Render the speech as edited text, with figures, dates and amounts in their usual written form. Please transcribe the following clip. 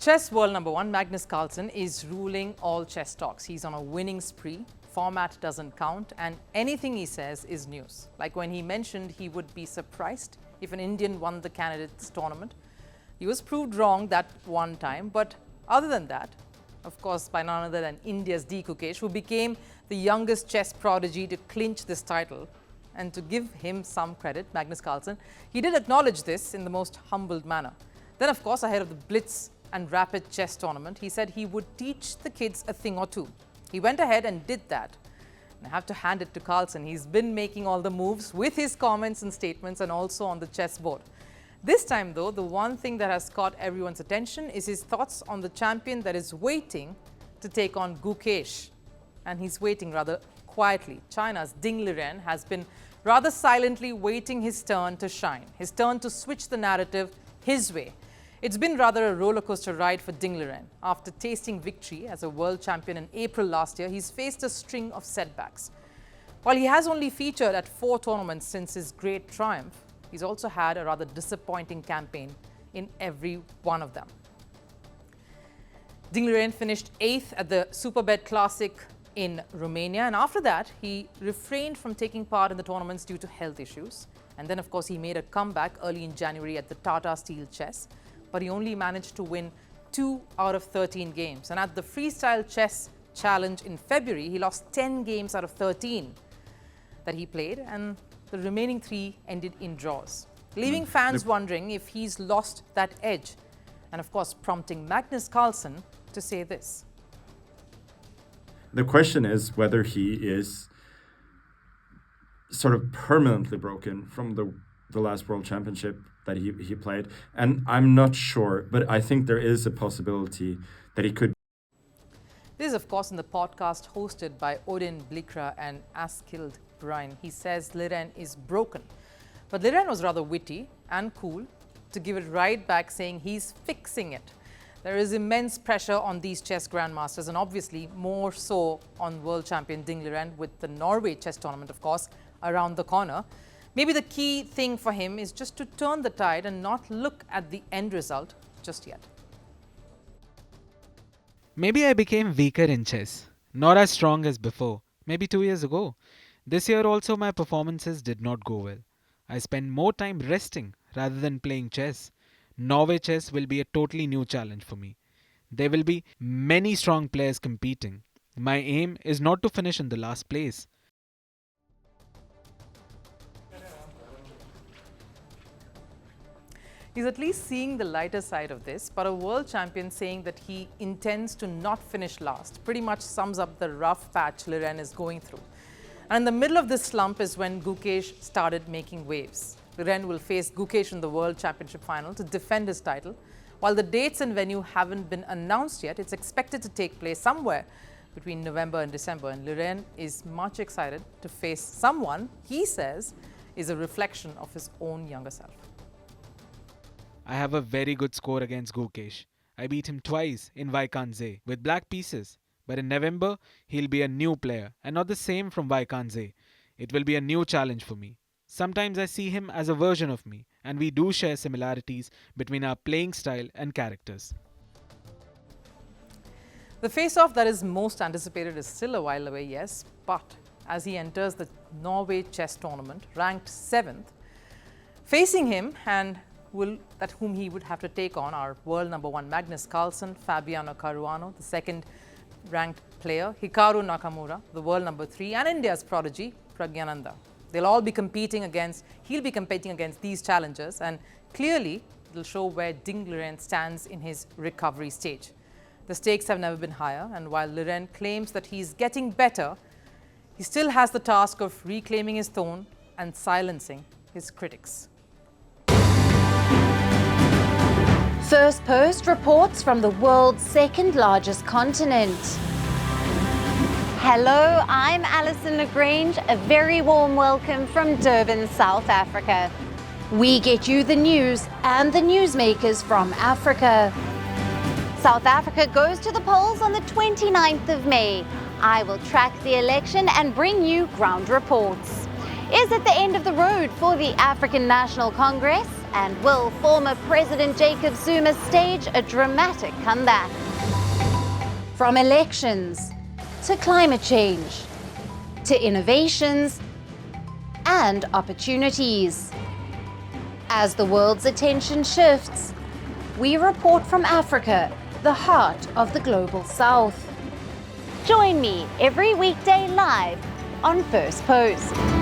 Chess world number one, Magnus Carlsen, is ruling all chess talks. He's on a winning spree. Format doesn't count, and anything he says is news. Like when he mentioned he would be surprised if an Indian won the candidates tournament. He was proved wrong that one time, but other than that, of course, by none other than India's Gukesh, who became the youngest chess prodigy to clinch this title. And to give him some credit, Magnus Carlsen, he did acknowledge this in the most humbled manner. Then, of course, ahead of the Blitz and Rapid chess tournament, he said he would teach the kids a thing or two. He went ahead and did that. And I have to hand it to Carlsen. He's been making all the moves with his comments and statements and also on the chessboard. This time, though, the one thing that has caught everyone's attention is his thoughts on the champion that is waiting to take on Gukesh. And he's waiting rather quietly. China's Ding Liren has been rather silently waiting his turn to shine, his turn to switch the narrative his way. It's been rather a roller coaster ride for Ding Liren. After tasting victory as a world champion in April last year, he's faced a string of setbacks. While he has only featured at 4 tournaments since his great triumph, he's also had a rather disappointing campaign in every one of them. Ding Liren finished 8th at the Superbet Classic in Romania, and after that, he refrained from taking part in the tournaments due to health issues. And then, of course, he made a comeback early in January at the Tata Steel Chess, but he only managed to win 2 out of 13 games. And at the Freestyle Chess Challenge in February, he lost 10 games out of 13 that he played, and the remaining 3 ended in draws, leaving fans wondering if he's lost that edge, and of course prompting Magnus Carlsen to say this. The question is whether he is sort of permanently broken from the last World Championship that he played. And I'm not sure, but I think there is a possibility that he could. This is, of course, in the podcast hosted by Odin Blikra and Askild Brine. He says Liren is broken. But Liren was rather witty and cool to give it right back, saying he's fixing it. There is immense pressure on these chess grandmasters, and obviously more so on world champion Ding Liren, with the Norway chess tournament, of course, around the corner. Maybe the key thing for him is just to turn the tide and not look at the end result just yet. Maybe I became weaker in chess, not as strong as before, maybe 2 years ago. This year also my performances did not go well. I spent more time resting rather than playing chess. Norway chess will be a totally new challenge for me. There will be many strong players competing. My aim is not to finish in the last place. He's at least seeing the lighter side of this, but a world champion saying that he intends to not finish last pretty much sums up the rough patch Liren is going through. And in the middle of this slump is when Gukesh started making waves. Liren will face Gukesh in the World Championship final to defend his title. While the dates and venue haven't been announced yet, it's expected to take place somewhere between November and December, and Liren is much excited to face someone he says is a reflection of his own younger self. I have a very good score against Gukesh. I beat him twice in Vaikanze with black pieces. But in November, he'll be a new player and not the same from Vaikanze. It will be a new challenge for me. Sometimes I see him as a version of me, and we do share similarities between our playing style and characters. The face-off that is most anticipated is still a while away, yes, but as he enters the Norway chess tournament, ranked 7th, facing him and whom he would have to take on are world number 1 Magnus Carlsen, Fabiano Caruano, the second ranked player, Hikaru Nakamura, the world number 3, and India's prodigy, Pragyananda. He'll be competing against these challengers, and clearly it'll show where Ding Liren stands in his recovery stage. The stakes have never been higher, and while Liren claims that he's getting better, he still has the task of reclaiming his throne and silencing his critics. Firstpost reports from the world's second largest continent. Hello, I'm Alison Lagrange. A very warm welcome from Durban, South Africa. We get you the news and the newsmakers from Africa. South Africa goes to the polls on the 29th of May. I will track the election and bring you ground reports. Is it the end of the road for the African National Congress? And will former President Jacob Zuma stage a dramatic comeback? From elections to climate change to innovations and opportunities. As the world's attention shifts, we report from Africa, the heart of the global south. Join me every weekday live on Firstpost.